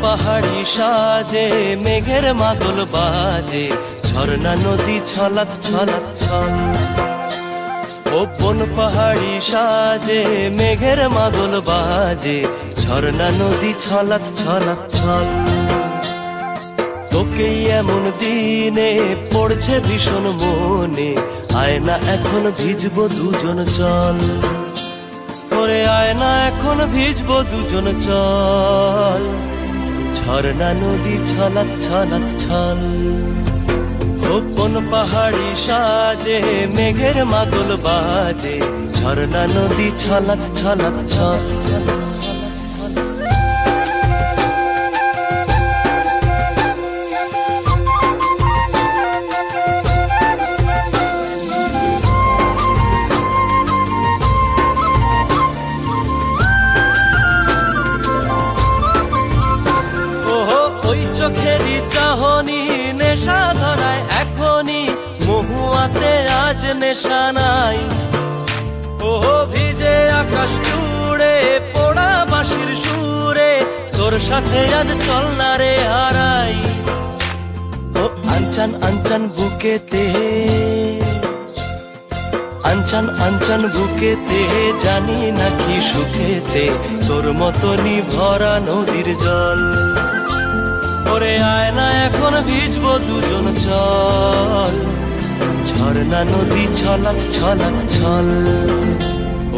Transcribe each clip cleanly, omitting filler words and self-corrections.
পাহাড়ি সাজে মেঘের মাদল বাজে, ঝর্ণা নদী ছলাৎ ছলাৎ ছল। বন পাহাড়ি সাজে মেঘের মাদল বাজে, ঝর্ণা নদী ছলাৎ ছলাৎ ছল। তোকে এমন দিনে পড়ছে ভীষণ মনে, আয়না এখন ভিজবো দুজন চল। ওরে আয়না এখন ভিজবো দুজন চল, ঝর্ণা নদী ছলাৎ ছলাৎ ছল। কোন পাহাড়ি সাজে মেঘের মাদল বাজে, ঝর্ণা নদী ছলাৎ ছলাৎ ছল। চোখেরই চাহনি নেশা ধরায় এখনই, মহুয়াতে আজ নেশা নাই। ও ভিজে আকাশ জুড়ে পোড়া বাঁশির সুরে, তোর সাথে আজ চল না রে হারাই। ও আনচান আনচান বুকেতে, আনচান আনচান বুকেতে, জানি নাকি সুখেতে তোর মতনই ভরা নদীর জল। ওরে আয়না এখন ভিজবো দুজন চল, ঝর্ণা নদী ছলাৎ ছলাৎ ছল।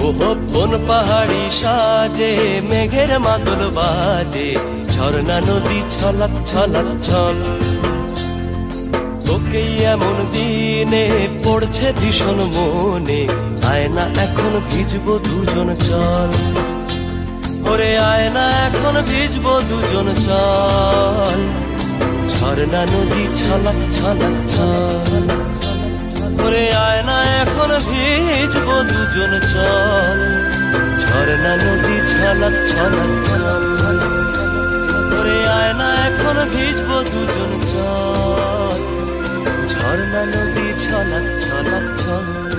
ওহো কোন পাহাড়ি সাজে মেঘের মাদল বাজে, ঝর্ণা নদী ছলাৎ ছলাৎ ছল। তোকে এমন দিনে পড়ছে ভীষণ মনে, আয়না এখন ভিজবো দুজন চল। ওরে আয়না এখন ভিজবো দুজন চল, ঝর্ণা নদী ছলাৎ ছলাৎ ছল। ওরে আয়না এখন ভিজবো দুজন চল, ঝর্ণা নদী ছলাৎ ছলাৎ ছল। ওরে আয়না এখন ভিজবো দুজন চল, ঝর্ণা নদী ছলাৎ ছলাৎ ছল।